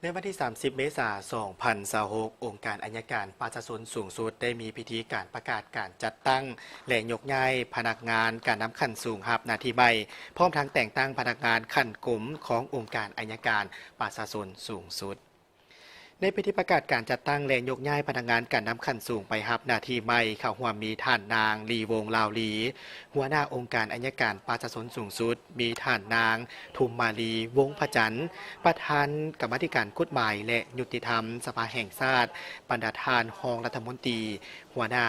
ในวันที่ 30 เมษายน 2026 องค์การอัยการประชาชนสูงสุดได้มีพิธีการประกาศการจัดตั้งและยกย้ายพนักงานการนำขั้นสูงรับหน้าที่ใหม่พร้อมทั้งแต่งตั้งพนักงานขั้นกลุ่มขององค์การอัยการประชาชนสูงสุดในพิธีประกาศการจัดตั้งและยกย้ายพนักงานการนำขั้นสูงไปรับหน้าที่ใหม่เข้าร่วมมีท่านนางลีวงลาวลีหัวหน้าองค์การอัยการประชาชนสูงสุดมีท่านนางทุมมาลีวงพระจันทร์ประธานกรรมาธิการกฎหมายและยุติธรรมสภาแห่งชาติบรรดาท่านรองรัฐมนตรีหัวหน้า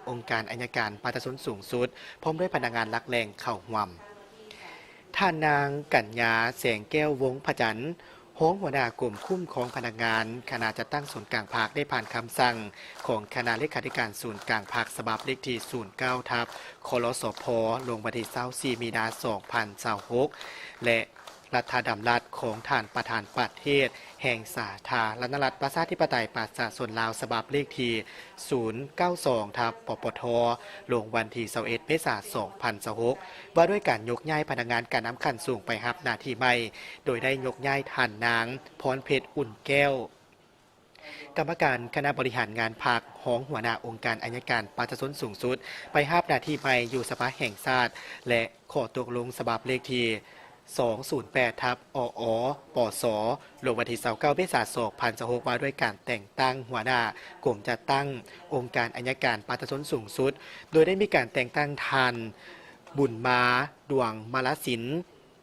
องค์การอัยการประชาชนสูงสุดพร้อมด้วยพนักงานหลักแหล่งเข้าร่วมท่านนางกัญญาแสงแก้ววงพระจันทร์หัวหน้ากลุ่มคุ้มของพนักงานคณะจัดตั้งศูนย์กลางภาคได้ผ่านคำสั่งของคณะเลขาธิการศูนย์กลางภาคฉบับเลขที่ 09 ทับคลสพลงวันที่24 มีนาคม 2026 และรัฐธรรมรัฐของท่านประธานประเทศแห่งสาธารณรัฐประชาธิปไตยประชาชนลาวฉบับเลขที่ 092 ทับปปทลงวันที่21 เมษายน 2026 ว่าด้วยการยกย้ายพนักงานการนำขั้นสูงไปรับหน้าที่ใหม่โดยได้ยกย้ายท่านนางพรเพชรอุ่นแก้วกรรมการคณะบริหารงานพรรคของหัวหน้าองค์การอัยการประชาชนสูงสุดไปรับหน้าที่ใหม่อยู่สภาแห่งชาติและขอตกลงฉบับเลขที่208 ทับออปสลงวันที่29 เมษายน 2026 ว่าด้วยการแต่งตั้งหัวหน้ากลุ่มจัดตั้งองค์การอัยการประชาชนสูงสุดโดยได้มีการแต่งตั้งท่านบุญมาดวงมาลสิน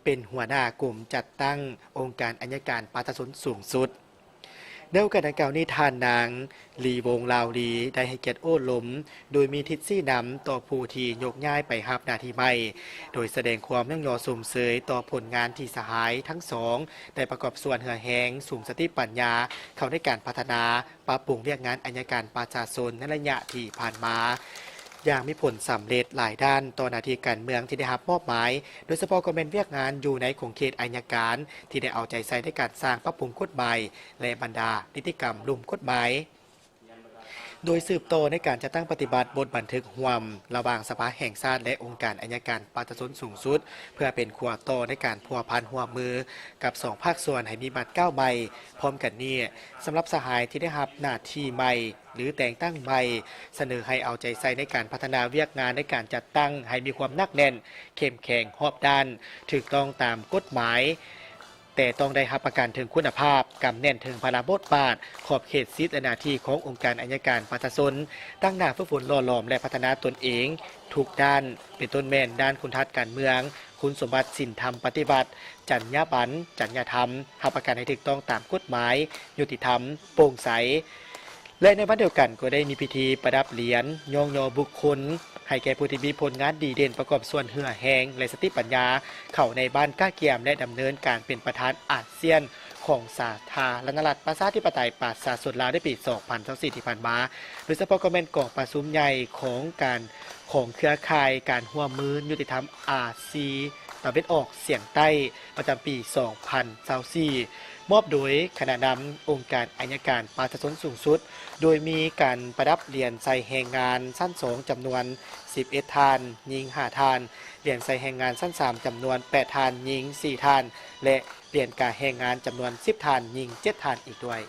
เป็นหัวหน้ากลุ่มจัดตั้งองค์การอัยการประชาชนสูงสุดในโอกาสดังกล่าวนี้ท่านนางลีวงลาวลีได้ให้เกียรติโอ้ล้มโดยมีทิศซี่นำต่อผู้ที่ยกย้ายไปรับหน้าที่ใหม่โดยแสดงความยั่งยอสมเสยต่อผลงานที่สหายทั้งสองได้ประกอบส่วนเหือแหงสูงสติปัญญาเข้าในการพัฒนาปรับปรุงเรียกงานอัยการประชาชนในระยะที่ผ่านมาอย่างมีผลสำเร็จหลายด้านต่อหน้าที่การเมืองที่ได้รับมอบหมายโดยเฉพาะก็เป็นเวียกงานอยู่ในของเขตอัยการที่ได้เอาใจใส่ในการสร้างปรับปรุงกฎหมายและบรรดานิติกรรมลุ่มกฎหมายโดยสืบโตในการจะตั้งปฏิบัติบทบันทึกห่วมระหว่างสภาแห่งชาติและองค์การอัยการประชาชนสูงสุดเพื่อเป็นขั้วโตในการพัวพันหัวมือกับ2ภาคส่วนให้มีบัตร9ใบพร้อมกันนี้สำหรับสหายที่ได้รับหน้าที่ใหม่หรือแต่งตั้งใหม่เสนอให้เอาใจใส่ในการพัฒนาเวียกงานในการจัดตั้งให้มีความหนักแน่นเข้มแข็งรอบด้านถูกต้องตามกฎหมายแต่ต้องได้รับประกันถึงคุณภาพกำแน่นถึงพลาบทบาทขอบเขตสิทธิหน้าที่ขององค์การอัยการประชาชนตั้งหน้าฝึกฝนหล่อหลอมและพัฒนาตนเองทุกด้านเป็นต้นแม่นด้านคุณทัศน์การเมืองคุณสมบัติศีลธรรมปฏิบัติจรรยาบรรณจรรยธรรมรับประกันให้ถูกต้องตามกฎหมายยุติธรรมโปร่งใสและในวันเดียวกันก็ได้มีพิธีประดับเหรียญยองยอบุคคลให้แก่ผู้ที่มีผลงานดีเด่นประกอบส่วนเหือแหงและสติปัญญาเข้าในบ้านก้าเกียมและดำเนินการเป็นประธานอาเซียนของสาธารณรัฐประชาธิปไตยประชาชนลาวในปี 2024 ที่ผ่านมาโดยเฉพาะก็เป็นกองประชุมใหญ่ของเครือข่ายการร่วมมือยุติธรรมอาซีตะวันออกเฉียงใต้ประจำปี 2024 มอบโดยคณะนำองค์การอัยการประชาชนสูงสุดโดยมีการประดับเหรียญใส่แรงงานชั้น2จำนวน11ทานยิง5ทานเหรียญใส่แรงงานชั้น3จำนวน8ทานยิง4ทานและเหรียญกาแรงงานจำนวน10ทานยิง7ทานอีกด้วย